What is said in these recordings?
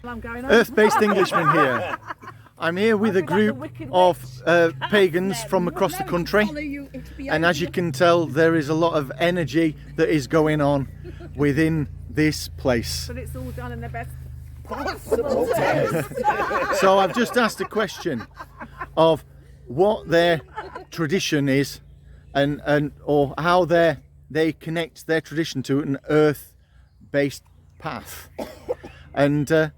I'm going home. Earth-based Englishman here. I'm here with a group of pagans from across the country, and as you can tell, there is a lot of energy that is going on within this place. But it's all done in the best Possible taste. So I've just asked a question of what their tradition is, or how they connect their tradition to an earth-based path, and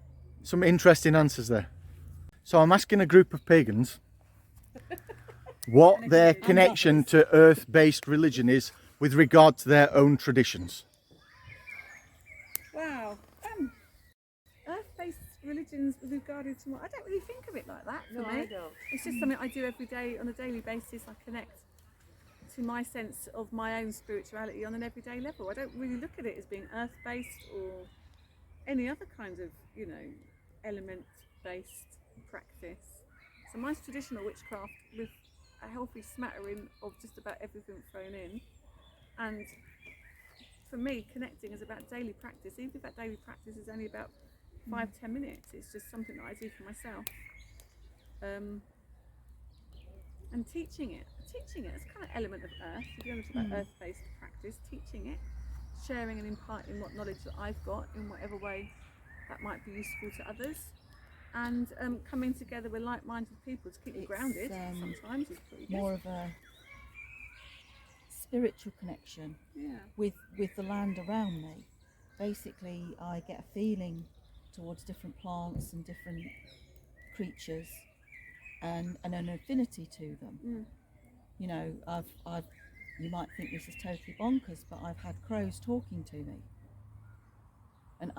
some interesting answers there. So I'm asking a group of pagans what their connection to earth-based religion is with regard to their own traditions. Wow. Earth-based religions with regard to what I don't really think of it like that for me. I don't. It's just something I do every day on a daily basis. I connect to my sense of my own spirituality on an everyday level. I don't really look at it as being earth-based or any other kind of, element-based practice. So mine's traditional witchcraft with a healthy smattering of just about everything thrown in. And for me, connecting is about daily practice. Even if that daily practice is only about 5-10 minutes, it's just something that I do for myself. And teaching it is a kind of element of earth. If you're talking about earth-based practice, teaching it, sharing and imparting what knowledge that I've got in whatever way that might be useful to others, and coming together with like-minded people to keep you grounded. Sometimes is pretty good. More of a spiritual connection with the land around me. Basically, I get a feeling towards different plants and different creatures, and an affinity to them. I've you might think this is totally bonkers, but I've had crows talking to me and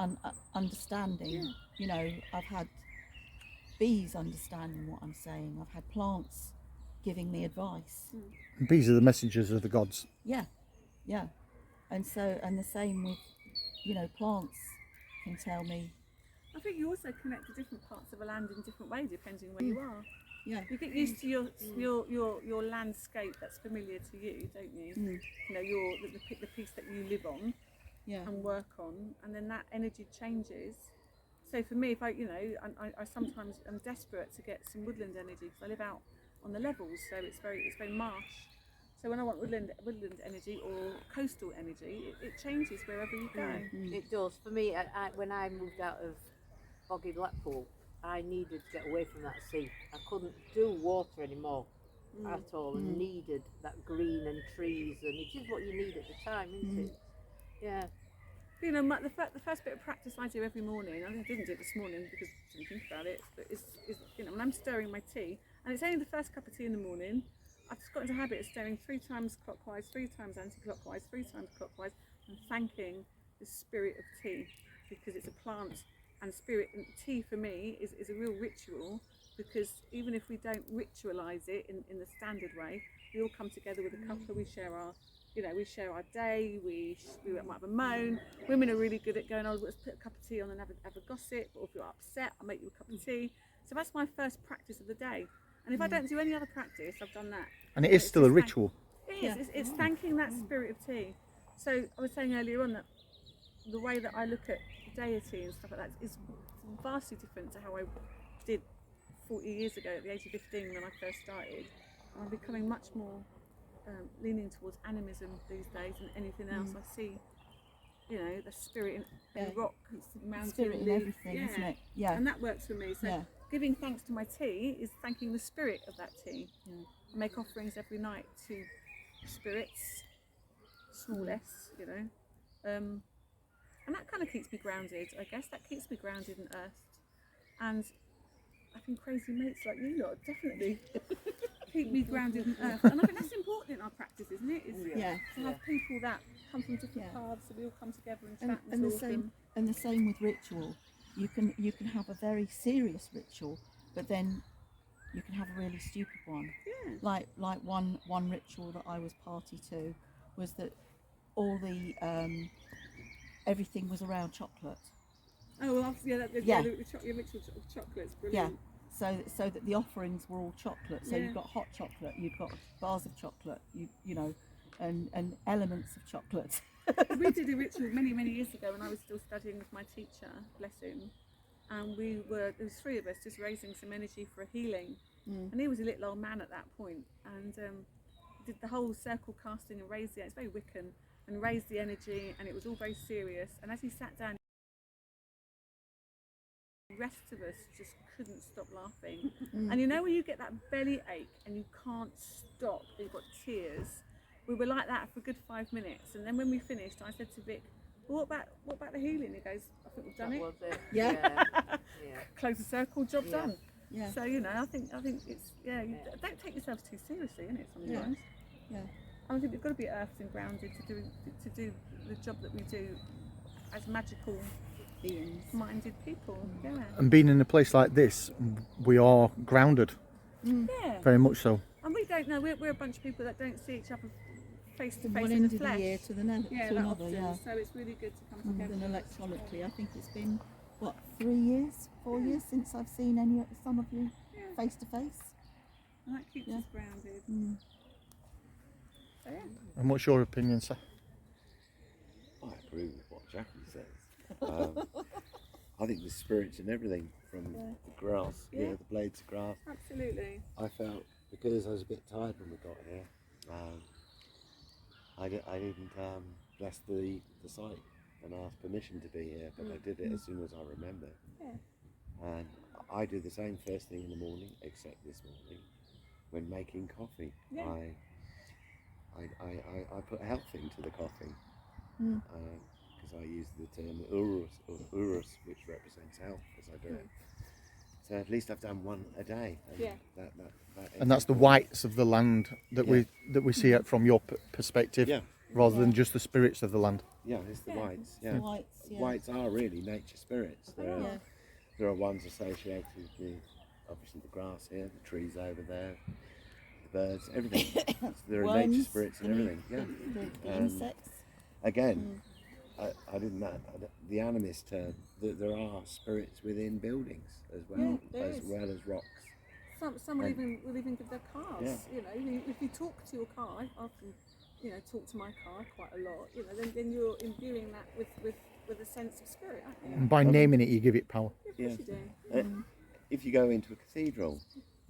understanding. I've had bees understanding what I'm saying. I've had plants giving me advice. Bees are the messengers of the gods. Yeah. And the same with, plants can tell me. I think you also connect to different parts of a land in different ways depending where you are. Yeah. You get used to your landscape that's familiar to you, don't you? The piece that you live on and work on, and then that energy changes. So for me, if I sometimes am desperate to get some woodland energy because I live out on the levels, so it's very marsh. So when I want woodland energy or coastal energy, it changes wherever you go. It does. For me, when I moved out of Boggy Blackpool, I needed to get away from that sea. I couldn't do water anymore at all, and needed that green and trees, and it is what you need at the time, isn't it? Yeah. The first bit of practice I do every morning, I didn't do it this morning because I didn't think about it, but is when I'm stirring my tea, and it's only the first cup of tea in the morning, I've just got into the habit of stirring 3 times clockwise, 3 times anti-clockwise, 3 times clockwise, and thanking the spirit of tea, because it's a plant. And spirit and tea for me is a real ritual, because even if we don't ritualize it in the standard way, we all come together with a cuppa, we share our day, we might have a moan. Women are really good at going, let's put a cup of tea on and have a gossip, or if you're upset, I'll make you a cup of tea. So that's my first practice of the day. And if I don't do any other practice, I've done that. And it is still a ritual. It is, it's thanking that spirit of tea. So I was saying earlier on that the way that I look at deity and stuff like that is vastly different to how I did 40 years ago at the age of 15 when I first started. I'm becoming much more leaning towards animism these days than anything else. I see, the spirit in rock, mountain, spirit in everything, isn't it? Yeah. And that works for me. So giving thanks to my tea is thanking the spirit of that tea. I make offerings every night to spirits, small s, and that kind of keeps me grounded, I guess. That keeps me grounded and earthed. And I think crazy mates like you lot definitely keep me grounded and earthed. And I think that's important in our practice, isn't it? To have people that come from different paths, so we all come together and chat and talk. And the same with ritual. You can have a very serious ritual, but then you can have a really stupid one. Yeah. Like one ritual that I was party to was that all the everything was around chocolate. Oh well, the ritual of chocolate's brilliant. Yeah. So that the offerings were all chocolate. So you've got hot chocolate, you've got bars of chocolate, and elements of chocolate. We did a ritual many years ago when I was still studying with my teacher, bless him, and there was 3 of us just raising some energy for a healing. And he was a little old man at that point, and did the whole circle casting and raised it's very Wiccan, and raised the energy, and it was all very serious. And as he sat down, the rest of us just couldn't stop laughing. And you know when you get that belly ache and you can't stop, you've got tears. We were like that for a good 5 minutes, and then when we finished, I said to Vic, well, what about the healing? He goes, I think we've done That it. was it. Yeah. Close the circle, job Yeah. done. Yeah. So I think it's don't take yourselves too seriously, innit? Sometimes. Yeah. I think we've got to be earthed and grounded to do the job that we do as magical Beings. minded people. Yeah. And being in a place like this, we are grounded, Yeah. very much so. And we don't know. We're a bunch of people that don't see each other face to From face one in end the of flesh. the year to the Yeah, to that another. often. Yeah. So it's really good to come And together. then electronically, I think it's been 3 years, 4 years since I've seen some of you Yeah. face to face. And that keeps Yeah. us grounded. So yeah. And what's your opinion, sir? I agree with what Jackie says. I think the spirits and everything from the grass, Yeah. the blades of grass. Absolutely. I felt, because I was a bit tired when we got here, I didn't bless the site and ask permission to be here, but I did it as soon as I remembered. Yeah. And I do the same first thing in the morning, except this morning, when making coffee. Yeah. I put health into the coffee, because I use the term urus, which represents health, as I do it. So at least I've done one a day. And Yeah. That And that's the whites of the land that we see it from your perspective, Yeah. rather than just the spirits of the land. Yeah, it's the Yeah. whites. The Yeah. whites. Yeah. Whites are really nature spirits. Yeah. There are ones associated with obviously the grass here, the trees over there, the birds, everything. There are nature Worms, spirits and the- everything. Yeah. The And insects. Again, I didn't know the animist term. There are spirits within buildings as well, Yeah, there as is. well as rocks. Some will And- even give their cars. Yeah. If you talk to your car, I often talk to my car quite a lot. Then you're imbuing that with a sense of spirit, aren't you? And by naming it, you give it power. Of Yeah. course you do. If you go into a cathedral,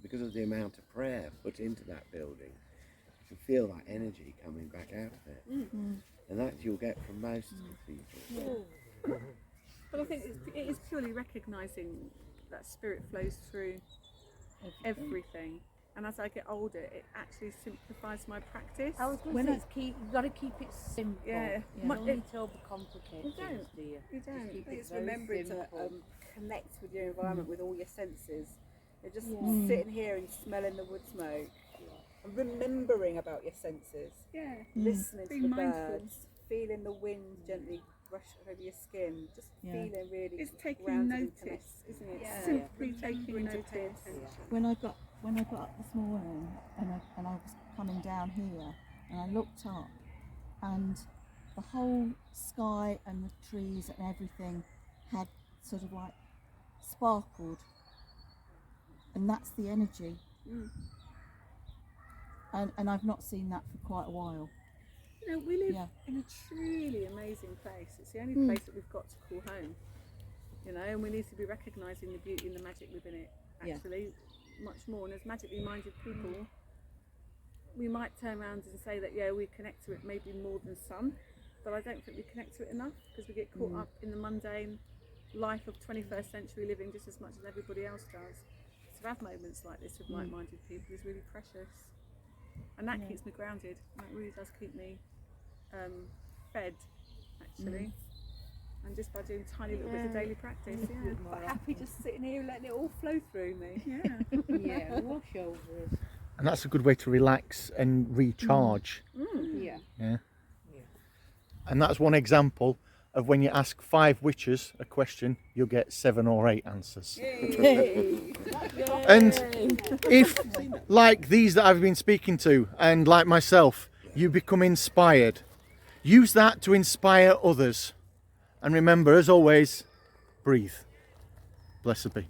because of the amount of prayer put into that building, you can feel that energy coming back out of it, and that you'll get from most cathedrals. But I think it is purely recognising that spirit flows through everything. And as I get older, it actually simplifies my practice. I was going to say, you've got to keep it simple. Yeah. You My- don't need to overcomplicate You things, don't. do you? You Just don't. keep it It's very remembering to simple. connect with your environment with all your senses. You're just Yeah. sitting here and smelling the wood smoke and remembering about your senses, Yeah. listening Being to the mindful. birds, feeling the wind gently brush over your skin, just Yeah. feeling really It's taking grounded and notice, isn't it? Yeah. Simply Yeah. taking Remembering to notice. pay attention. When I got up this morning and I was coming down here and I looked up and the whole sky and the trees and everything had sort of like sparkled, and that's the energy. And I've not seen that for quite a while. We live Yeah. in a truly amazing place. It's the only place that we've got to call home. And we need to be recognising the beauty and the magic within it, Yeah. actually, much more. And as magically minded people, we might turn around and say that, yeah, we connect to it maybe more than some, but I don't think we connect to it enough because we get caught up in the mundane life of 21st century living just as much as everybody else does. To have moments like this with like-minded people is really precious. And that keeps me grounded. That really does keep me fed, actually. And just by doing tiny little bits of daily practice, yeah. But happy just sitting here and letting it all flow through me. Yeah. Yeah, wash over us. And that's a good way to relax and recharge. Yeah. Yeah. And that's one example of when you ask 5 witches a question, you'll get 7 or 8 answers. And if, like these that I've been speaking to, and like myself, you become inspired, use that to inspire others. And remember, as always, breathe. Blessed be.